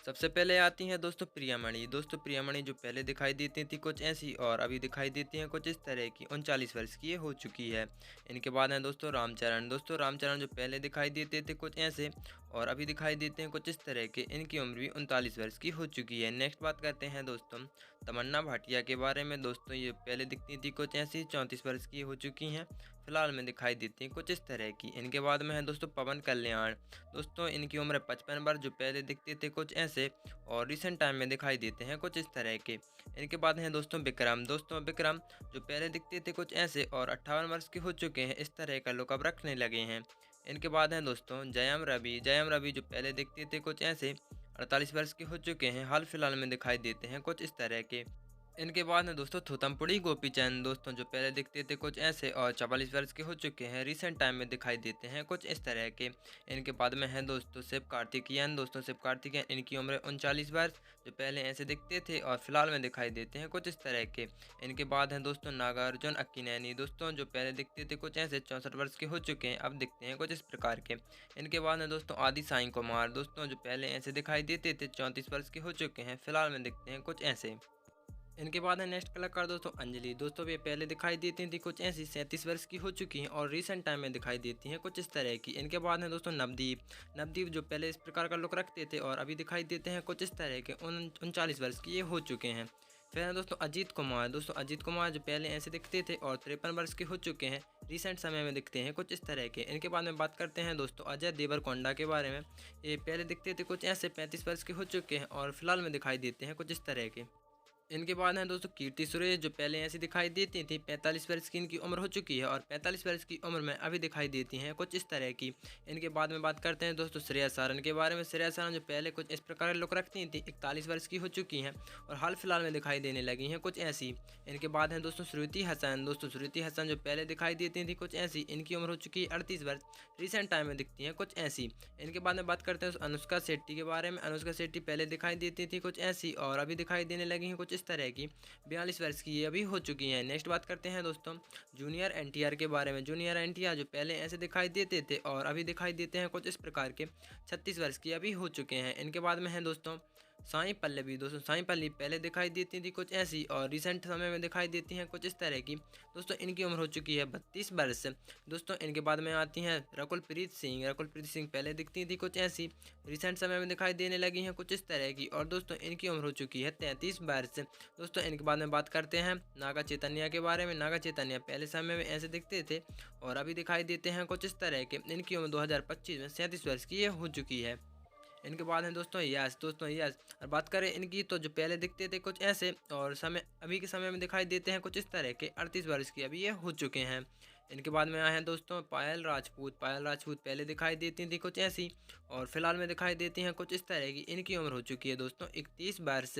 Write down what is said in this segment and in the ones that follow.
सबसे पहले आती हैं दोस्तों प्रियामणि। दोस्तों प्रियामणि जो पहले दिखाई देती थी कुछ ऐसी और अभी दिखाई देती हैं कुछ इस तरह की। 39 वर्ष की ये हो चुकी है। इनके बाद हैं दोस्तों रामचरण। दोस्तों रामचरण जो पहले दिखाई देते थे कुछ ऐसे और अभी दिखाई देते हैं कुछ इस तरह के। इनकी उम्र भी 39 वर्ष की हो चुकी है। नेक्स्ट बात करते हैं दोस्तों तमन्ना भाटिया के बारे में। दोस्तों ये पहले दिखती थी कुछ ऐसी, 34 वर्ष की हो चुकी हैं। फिलहाल में दिखाई देती हैं कुछ इस तरह की। इनके बाद में है दोस्तों पवन कल्याण। दोस्तों इनकी उम्र 55 वर्ष जो पहले दिखते थे कुछ ऐसे और रिसेंट टाइम में दिखाई देते हैं कुछ इस तरह के। इनके बाद हैं दोस्तों विक्रम। दोस्तों विक्रम जो पहले दिखते थे कुछ ऐसे और 58 वर्ष के हो चुके हैं। इस तरह का लुक अब रखने लगे हैं। इनके बाद हैं दोस्तों जयम रवि। जयम रवि जो पहले दिखते थे कुछ ऐसे 48 वर्ष के हो चुके हैं। हाल फिलहाल में दिखाई देते हैं कुछ इस तरह के। इनके बाद में दोस्तों थूथमपुड़ी गोपीचंद। दोस्तों जो पहले दिखते थे कुछ ऐसे और 44 वर्ष के हो चुके हैं। रिसेंट टाइम में दिखाई देते हैं कुछ इस तरह के। इनके बाद में है दोस्तों शिव कार्तिकेयन। दोस्तों शिव कार्तिकेयन इनकी उम्र 39 वर्ष जो पहले ऐसे दिखते थे और फिलहाल में दिखाई देते हैं कुछ इस तरह के। इनके बाद हैं दोस्तों नागार्जुन अक्किनेनी। दोस्तों जो पहले दिखते थे कुछ ऐसे 64 वर्ष के हो चुके हैं, अब दिखते हैं कुछ इस प्रकार के। इनके बाद हैं दोस्तों आदि साईं कुमार। दोस्तों जो पहले ऐसे दिखाई देते थे 34 वर्ष के हो चुके हैं, फिलहाल में दिखते हैं कुछ ऐसे। इनके बाद है नेक्स्ट कलाकार दोस्तों अंजलि। दोस्तों ये पहले दिखाई देती थी कुछ ऐसी, 37 वर्ष की हो चुकी हैं और रिसेंट टाइम में दिखाई देती हैं कुछ इस तरह की। इनके बाद है दोस्तों नवदीप। नवदीप जो पहले इस प्रकार का लुक रखते थे और अभी दिखाई देते हैं कुछ इस तरह के। 39 वर्ष की ये हो चुके हैं। फिर है दोस्तों अजीत कुमार। दोस्तों अजीत कुमार जो पहले ऐसे दिखते थे और 53 वर्ष के हो चुके हैं। रिसेंट समय में दिखते हैं कुछ इस तरह के। इनके बाद में बात करते हैं दोस्तों अजय देवरकोंडा के बारे में। ये पहले दिखते थे कुछ ऐसे 35 वर्ष के हो चुके हैं और फिलहाल में दिखाई देते हैं कुछ इस तरह के। इनके बाद हैं दोस्तों कीर्ति सुरेश जो पहले ऐसी दिखाई देती थी। 45 वर्ष की इनकी उम्र हो चुकी है और 45 वर्ष की उम्र में अभी दिखाई देती हैं कुछ इस तरह की। इनके बाद में बात करते हैं दोस्तों श्रेया सारन के बारे में। श्रेया सारन जो पहले कुछ इस प्रकार लुक रखती थी, 41 वर्ष की हो चुकी हैं और हाल फिलहाल में दिखाई देने लगी हैं कुछ ऐसी। इनके बाद हैं दोस्तों श्रुति हसन। दोस्तों श्रुति हसन जो पहले दिखाई देती थी कुछ ऐसी, इनकी उम्र हो चुकी है 38 वर्ष। रिसेंट टाइम में दिखती हैं कुछ ऐसी। इनके बाद में बात करते हैं अनुष्का शेट्टी के बारे में। अनुष्का शेट्टी पहले दिखाई देती थी कुछ ऐसी और अभी दिखाई देने लगी हैं कुछ इस तरह की। 42 वर्ष की ये अभी हो चुकी हैं। नेक्स्ट बात करते हैं दोस्तों जूनियर एनटीआर के बारे में। जूनियर एनटीआर जो पहले ऐसे दिखाई देते थे और अभी दिखाई देते हैं कुछ इस प्रकार के। 36 वर्ष की अभी हो चुके हैं। इनके बाद में है दोस्तों साई पल्लवी। दोस्तों साई पल्लवी पहले दिखाई देती थी कुछ ऐसी और रिसेंट समय में दिखाई देती हैं कुछ इस तरह की। दोस्तों इनकी उम्र हो चुकी है 32 वर्ष। दोस्तों इनके बाद में आती हैं रकुलप्रीत सिंह। रकुलप्रीत सिंह पहले दिखती थी कुछ ऐसी, रिसेंट समय में दिखाई देने लगी हैं कुछ इस तरह की और दोस्तों इनकी उम्र हो चुकी है 33 वर्ष। दोस्तों इनके बाद में बात करते हैं नागा चैतन्य के बारे में। नागा चैतन्य पहले समय में ऐसे दिखते थे और अभी दिखाई देते हैं कुछ इस तरह के। इनकी उम्र 2025 में 37 वर्ष की ये हो चुकी है। इनके बाद हैं दोस्तों यश। दोस्तों यश और बात करें इनकी तो जो पहले दिखते थे कुछ ऐसे और समय अभी के समय में दिखाई देते हैं कुछ इस तरह के। 38 वर्ष की अभी ये हो चुके हैं। इनके बाद में आए हैं दोस्तों पायल राजपूत। पायल राजपूत पहले दिखाई देती थी कुछ ऐसी और फिलहाल में दिखाई देती हैं कुछ इस तरह की। इनकी उम्र हो चुकी है दोस्तों 31 वर्ष।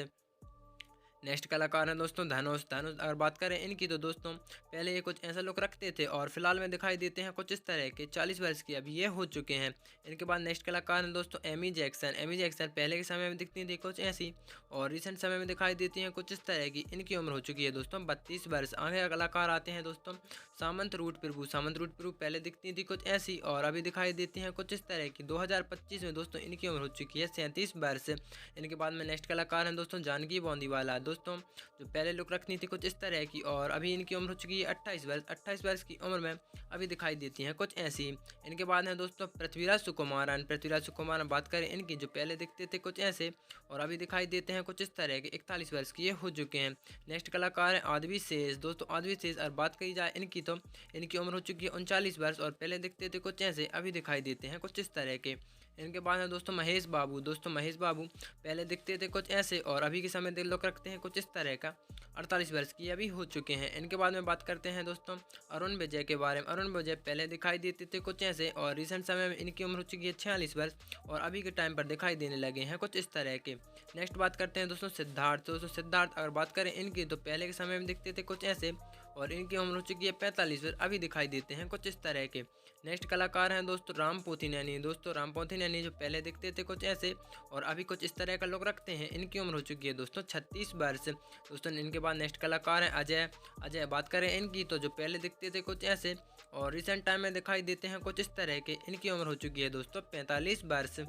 नेक्स्ट कलाकार हैं दोस्तों धनुष। धनुष अगर बात करें इनकी तो दोस्तों पहले ये कुछ ऐसा लुक रखते थे और फिलहाल में दिखाई देते हैं कुछ इस तरह के। 40 वर्ष की अभी ये हो चुके हैं। इनके बाद नेक्स्ट कलाकार हैं दोस्तों एमी जैक्सन। एमी जैक्सन पहले के समय में दिखती थी कुछ ऐसी और रिसेंट समय में दिखाई देती हैं कुछ इस तरह की। इनकी उम्र हो चुकी है दोस्तों 32 वर्ष। आगे कलाकार आते हैं दोस्तों सामंत रूट प्रभु। सामंत रूट प्रभु पहले दिखती थी कुछ ऐसी और अभी दिखाई देती हैं कुछ इस तरह की। 2025 में दोस्तों इनकी उम्र हो चुकी है 37 वर्ष। इनके बाद में नेक्स्ट कलाकार हैं दोस्तों जानकी बोंदीवाला। दोस्तों जो पहले लुक रखनी थी कुछ इस तरह की और अभी इनकी उम्र हो चुकी है 28 वर्ष। 28 वर्ष की उम्र में अभी दिखाई देती हैं कुछ ऐसी। इनके बाद हैं दोस्तों पृथ्वीराज सुकुमारन। पृथ्वीराज सुकुमारन बात करें इनकी जो पहले दिखते थे कुछ ऐसे और अभी दिखाई देते हैं कुछ इस तरह के। 41 वर्ष की ये हो चुके हैं। नेक्स्ट कलाकार है आदवी शेष। दोस्तों आदवी शेष और बात करी जाए इनकी तो इनकी उम्र हो चुकी है 39 वर्ष और पहले दिखते थे कुछ ऐसे, अभी दिखाई देते हैं कुछ इस तरह के। इनके बाद है दोस्तों महेश बाबू। दोस्तों महेश बाबू पहले दिखते थे कुछ ऐसे और अभी के समय दिल लोग रखते हैं कुछ इस तरह का। 48 वर्ष की अभी हो चुके हैं। इनके बाद में बात करते हैं दोस्तों अरुण विजय के बारे में। अरुण विजय पहले दिखाई देते थे कुछ ऐसे और रिसेंट समय में इनकी उम्र हो चुकी है 46 वर्ष और अभी के टाइम पर दिखाई देने लगे हैं कुछ इस तरह के। नेक्स्ट बात करते हैं दोस्तों सिद्धार्थ। दोस्तों सिद्धार्थ अगर बात करें इनकी तो पहले के समय में दिखते थे कुछ ऐसे और इनकी उम्र हो चुकी है 45 वर्ष, अभी दिखाई देते हैं कुछ इस तरह के। नेक्स्ट कलाकार हैं दोस्तों राम पोथीनैनी। दोस्तों राम पोथीनैनी जो पहले दिखते थे कुछ ऐसे और अभी कुछ इस तरह का लुक रखते हैं। इनकी उम्र हो चुकी है दोस्तों 36 वर्ष। दोस्तों इनके बाद नेक्स्ट कलाकार हैं अजय। अजय बात करें इनकी तो जो पहले दिखते थे कुछ ऐसे और रिसेंट टाइम में दिखाई देते हैं कुछ इस तरह के। इनकी उम्र हो चुकी है दोस्तों 45 वर्ष।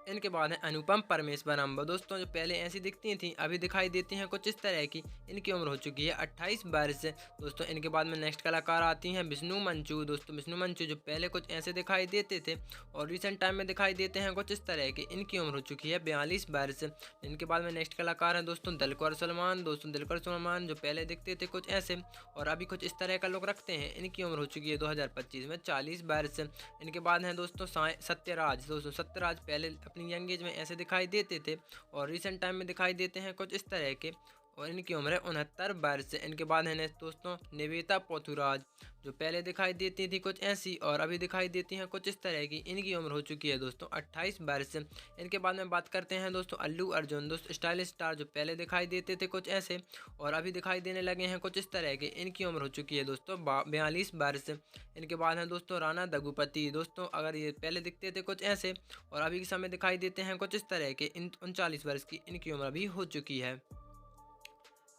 इनके बाद है अनुपम परमेश्वरम। दोस्तों जो पहले ऐसी दिखती थी अभी दिखाई देती हैं कुछ इस तरह की। इनकी उम्र हो चुकी है 28 वर्ष। दोस्तों इनके बाद में नेक्स्ट कलाकार आती हैं विष्णु मंचू। दोस्तों विष्णु मंचू जो पहले कुछ ऐसे दिखाई देते थे और रिसेंट टाइम में दिखाई देते हैं कुछ इस तरह के। इनकी उम्र हो चुकी है 42 वर्ष। इनके बाद में नेक्स्ट कलाकार हैं दोस्तों दिलकर सलमान। दोस्तों दिलकर सलमान जो पहले दिखते थे कुछ ऐसे और अभी कुछ इस तरह का लुक रखते हैं। इनकी उम्र हो चुकी है 2025 में 40 वर्ष। इनके बाद हैं दोस्तों सत्यराज। दोस्तों सत्यराज पहले अपनी यंग एज में ऐसे दिखाई देते थे और रिसेंट टाइम में दिखाई देते हैं कुछ इस तरह के और इनकी उम्र है 69 वर्ष। इनके बाद है दोस्तों निवेता पोथुराज जो पहले दिखाई देती थी कुछ ऐसी और अभी दिखाई देती हैं कुछ इस तरह की। इनकी उम्र हो चुकी है दोस्तों 28 वर्ष। इनके बाद में बात करते हैं दोस्तों अल्लू अर्जुन। दोस्तों स्टाइलिश स्टार जो पहले दिखाई देते थे कुछ ऐसे और अभी दिखाई देने लगे हैं कुछ इस तरह के। इनकी उम्र हो चुकी है दोस्तों 42 वर्ष। इनके बाद हैं दोस्तों राणा दग्गुपति। दोस्तों अगर ये पहले दिखते थे कुछ ऐसे और अभी के समय दिखाई देते हैं कुछ इस तरह के। 39 वर्ष की इनकी उम्र भी हो चुकी है।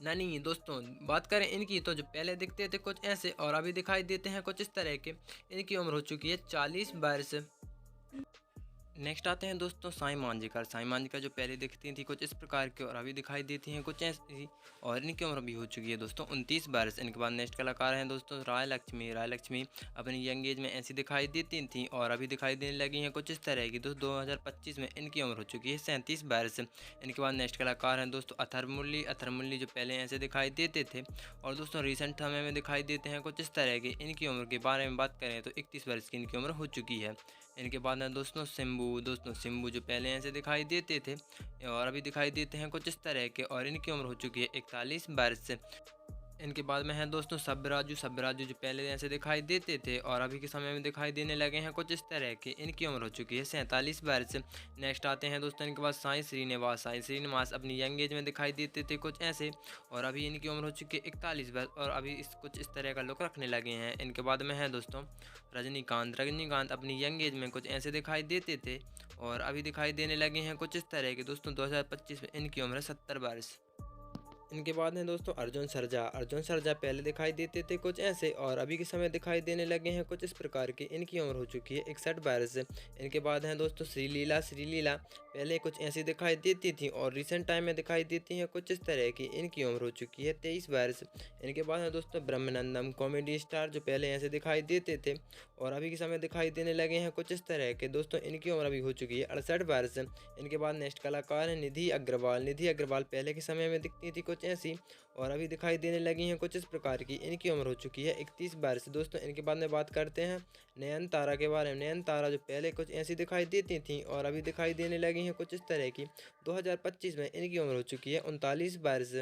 ननी। दोस्तों बात करें इनकी तो जो पहले दिखते थे कुछ ऐसे और अभी दिखाई देते हैं कुछ इस तरह के। इनकी उम्र हो चुकी है 40 वर्ष। नेक्स्ट आते हैं दोस्तों साई मांझीकर। साई मांझीकर जो पहले दिखती थी कुछ इस प्रकार की और अभी दिखाई देती हैं कुछ ऐसी और इनकी उम्र भी हो चुकी है दोस्तों 29 वर्ष। इनके बाद नेक्स्ट कलाकार हैं दोस्तों राय लक्ष्मी। राय लक्ष्मी अपनी यंग एज में ऐसी दिखाई देती थी और अभी दिखाई देने लगी हैं कुछ इस तरह की। दोस्तों 2025 में इनकी उम्र हो चुकी है 37 वर्ष। इनके बाद नेक्स्ट कलाकार हैं दोस्तों अथर मुरली। अथर मुरली जो पहले ऐसे दिखाई देते थे और दोस्तों रिसेंट समय में दिखाई देते हैं कुछ इस तरह की। इनकी उम्र के बारे में बात करें तो 31 वर्ष की इनकी उम्र हो चुकी है। इनके बाद है दोस्तों सिम्बू। दोस्तों सिम्बू जो पहले ऐसे दिखाई देते थे और अभी दिखाई देते हैं कुछ इस तरह के और इनकी उम्र हो चुकी है 41 वर्ष। इनके बाद में है दोस्तों सब्यराजू। सब्यराजू जो पहले ऐसे दिखाई देते थे और अभी के समय में दिखाई देने लगे हैं कुछ इस तरह के। इनकी उम्र हो चुकी है 47 वर्ष। नेक्स्ट आते हैं दोस्तों इनके बाद साई श्रीनिवास। साई श्रीनिवास अपनी यंग एज में दिखाई देते थे कुछ ऐसे और अभी इनकी उम्र हो चुकी है 41 वर्ष और अभी कुछ इस तरह का लुक रखने लगे हैं। इनके बाद में है दोस्तों रजनीकांत। रजनीकांत अपनी यंग एज में कुछ ऐसे दिखाई देते थे और अभी दिखाई देने लगे हैं कुछ इस तरह के। दोस्तों 2025 में इनकी उम्र है 70 वर्ष। इनके बाद हैं दोस्तों अर्जुन सरजा। अर्जुन सरजा पहले दिखाई देते थे कुछ ऐसे और अभी के समय दिखाई देने लगे हैं कुछ इस प्रकार के। इनकी उम्र हो चुकी है 61 वर्ष। इनके बाद हैं दोस्तों श्रीलीला। श्रीलीला पहले कुछ ऐसी दिखाई देती थी और रिसेंट टाइम में दिखाई देती हैं कुछ इस तरह की। इनकी उम्र हो चुकी है 23 वर्ष। इनके बाद हैं दोस्तों ब्रह्मानंदम। कॉमेडी स्टार जो पहले ऐसे दिखाई देते थे और अभी के समय दिखाई देने लगे हैं कुछ इस तरह के। दोस्तों इनकी उम्र अभी हो चुकी है 68 वर्ष। इनके बाद नेक्स्ट कलाकार है निधि अग्रवाल। निधि अग्रवाल पहले के समय में दिखती थी कुछ ऐसी और अभी दिखाई देने लगी हैं कुछ इस प्रकार की। इनकी उम्र हो चुकी है 31 वर्ष। दोस्तों इनके बाद में बात करते हैं नयन तारा के बारे में। नयन तारा जो पहले कुछ ऐसी दिखाई देती थी और अभी दिखाई देने लगी हैं कुछ इस तरह की। 2025 में इनकी उम्र हो चुकी है 39 वर्ष।